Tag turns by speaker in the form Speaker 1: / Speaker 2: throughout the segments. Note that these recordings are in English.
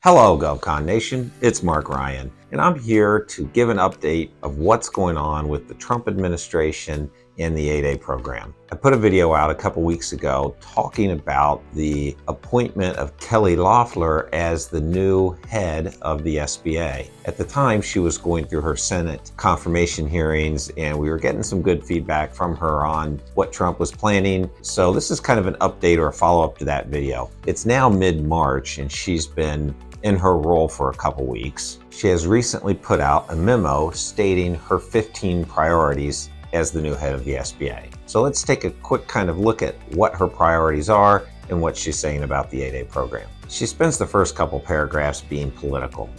Speaker 1: Hello, GovCon Nation. It's Mark Ryan, and I'm here to give an update of what's going on with the Trump administration and the 8A program. I put a video out a couple weeks ago talking about the appointment of Kelly Loeffler as the new head of the SBA. At the time, she was going through her Senate confirmation hearings, and we were getting some good feedback from her on what Trump was planning. So this is kind of an update or a follow-up to that video. It's now mid-March, and she's been in her role for a couple weeks. She has recently put out a memo stating her 15 priorities as the new head of the SBA. So let's take a quick kind of look at what her priorities are and what she's saying about the 8A program. She spends the first couple paragraphs being political,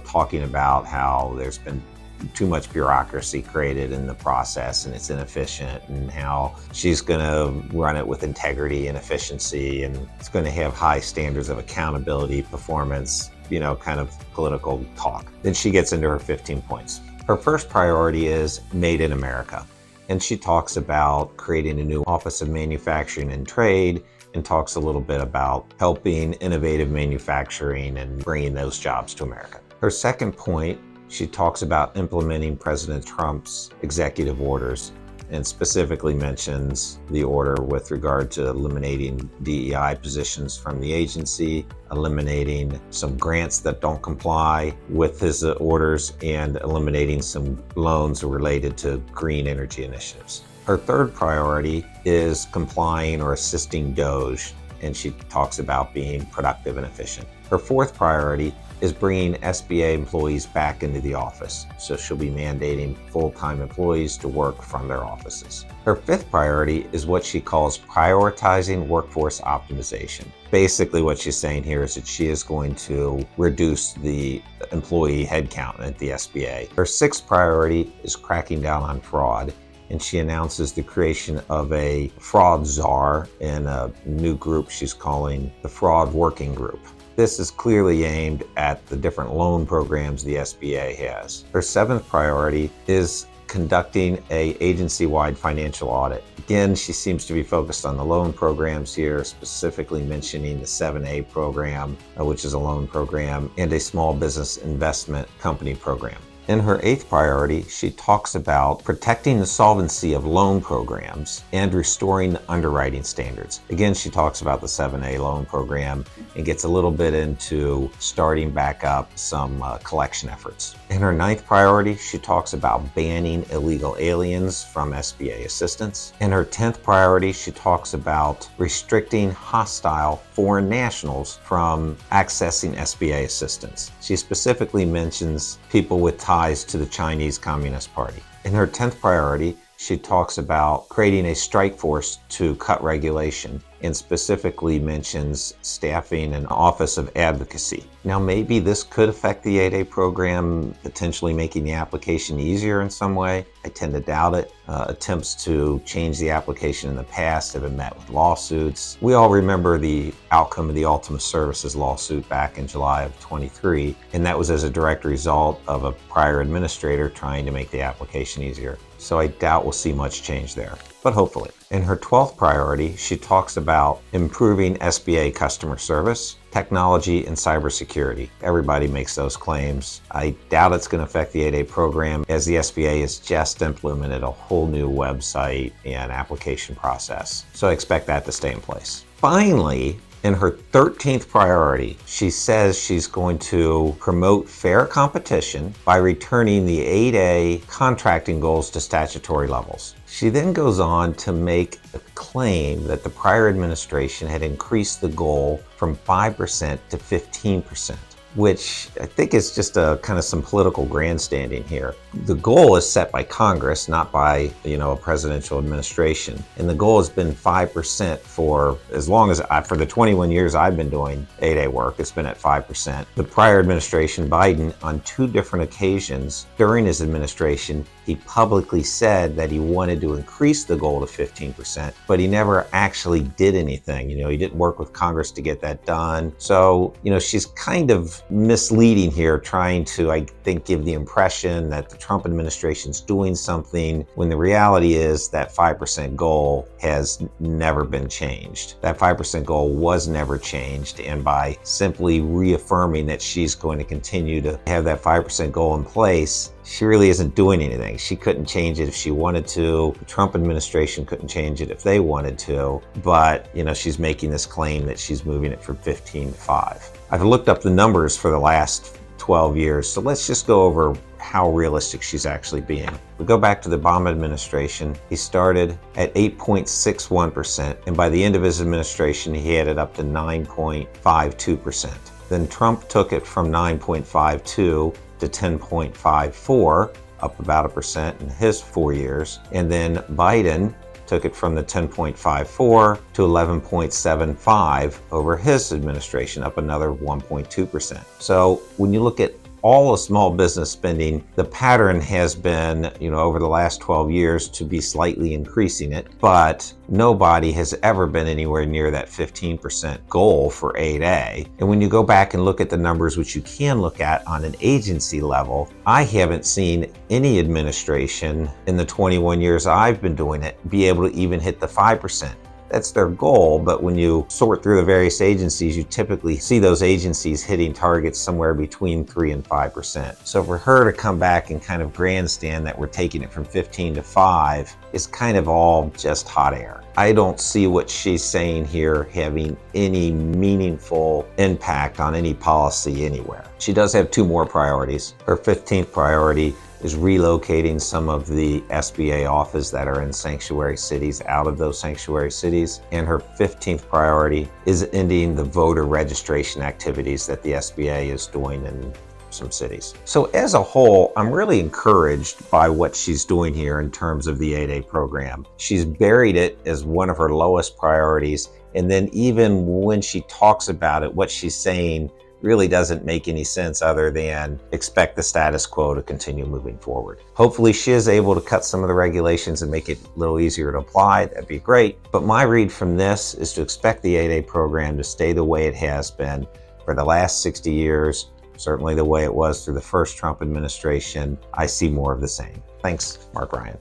Speaker 1: talking about how there's been too much bureaucracy created in the process and it's inefficient, and how she's going to run it with integrity and efficiency, and it's going to have high standards of accountability, performance, kind of political talk. Then she gets into her 15 points. Her first priority is Made in America. And she talks about creating a new Office of Manufacturing and Trade, and talks a little bit about helping innovative manufacturing and bringing those jobs to America. Her second point, she talks about implementing President Trump's executive orders, and specifically mentions the order with regard to eliminating DEI positions from the agency, eliminating some grants that don't comply with his orders, and eliminating some loans related to green energy initiatives. Her third priority is complying or assisting DOGE, and she talks about being productive and efficient. Her fourth priority is bringing SBA employees back into the office. So she'll be mandating full-time employees to work from their offices. Her fifth priority is what she calls prioritizing workforce optimization. Basically what she's saying here is that she is going to reduce the employee headcount at the SBA. Her sixth priority is cracking down on fraud, and she announces the creation of a fraud czar in a new group she's calling the Fraud Working Group. This is clearly aimed at the different loan programs the SBA has. Her seventh priority is conducting an agency-wide financial audit. Again, she seems to be focused on the loan programs here, specifically mentioning the 7A program, which is a loan program, and a small business investment company program. In her eighth priority, she talks about protecting the solvency of loan programs and restoring the underwriting standards. Again, she talks about the 7A loan program and gets a little bit into starting back up some collection efforts. In her ninth priority, she talks about banning illegal aliens from SBA assistance. In her 10th priority, she talks about restricting hostile foreign nationals from accessing SBA assistance. She specifically mentions people with ties to the Chinese Communist Party. In her 10th priority, she talks about creating a strike force to cut regulation, and specifically mentions staffing an Office of Advocacy. Now, maybe this could affect the 8A program, potentially making the application easier in some way. I tend to doubt it. Attempts to change the application in the past have been met with lawsuits. We all remember the outcome of the Ultimate Services lawsuit back in July of 23, and that was as a direct result of a prior administrator trying to make the application easier. So I doubt we'll see much change there, but hopefully. In her 12th priority, she talks about improving SBA customer service, technology, and cybersecurity. Everybody makes those claims. I doubt it's going to affect the 8A program, as the SBA has just implemented a whole new website and application process. So I expect that to stay in place. Finally, in her 13th priority, she says she's going to promote fair competition by returning the 8A contracting goals to statutory levels. She then goes on to make a claim that the prior administration had increased the goal from 5% to 15%. which I think is just a kind of some political grandstanding here. The goal is set by Congress, not by, a presidential administration. And the goal has been 5% for as long as for the 21 years I've been doing 8A work, it's been at 5%. The prior administration, Biden, on 2 different occasions during his administration, he publicly said that he wanted to increase the goal to 15%, but he never actually did anything. He didn't work with Congress to get that done. So, she's kind of of misleading here, trying to, I think, give the impression that the Trump administration's doing something when the reality is that 5% goal has never been changed. That 5% goal was never changed, and by simply reaffirming that she's going to continue to have that 5% goal in place, she really isn't doing anything. She couldn't change it if she wanted to. The Trump administration couldn't change it if they wanted to. But, she's making this claim that she's moving it from 15 to 5. I've looked up the numbers for the last 12 years, so let's just go over how realistic she's actually being. We go back to the Obama administration. He started at 8.61%, and by the end of his administration, he had it up to 9.52%. Then Trump took it from 9.52 to 10.54, up about 1% in his 4 years. And then Biden took it from the 10.54 to 11.75 over his administration, up another 1.2%. So when you look at all of small business spending, the pattern has been, over the last 12 years to be slightly increasing it, but nobody has ever been anywhere near that 15% goal for 8A. And when you go back and look at the numbers, which you can look at on an agency level, I haven't seen any administration in the 21 years I've been doing it be able to even hit the 5%. That's their goal, but when you sort through the various agencies, you typically see those agencies hitting targets somewhere between 3 and 5%. So for her to come back and kind of grandstand that we're taking it from 15 to 5 is kind of all just hot air. I don't see what she's saying here having any meaningful impact on any policy anywhere. She does have 2 more priorities. Her 15th priority is relocating some of the SBA offices that are in sanctuary cities out of those sanctuary cities. And her 15th priority is ending the voter registration activities that the SBA is doing in some cities. So as a whole, I'm really encouraged by what she's doing here in terms of the 8A program. She's buried it as one of her lowest priorities. And then even when she talks about it, what she's saying really doesn't make any sense other than expect the status quo to continue moving forward. Hopefully she is able to cut some of the regulations and make it a little easier to apply. That'd be great. But my read from this is to expect the 8A program to stay the way it has been for the last 60 years, certainly the way it was through the first Trump administration. I see more of the same. Thanks, Mark Ryan.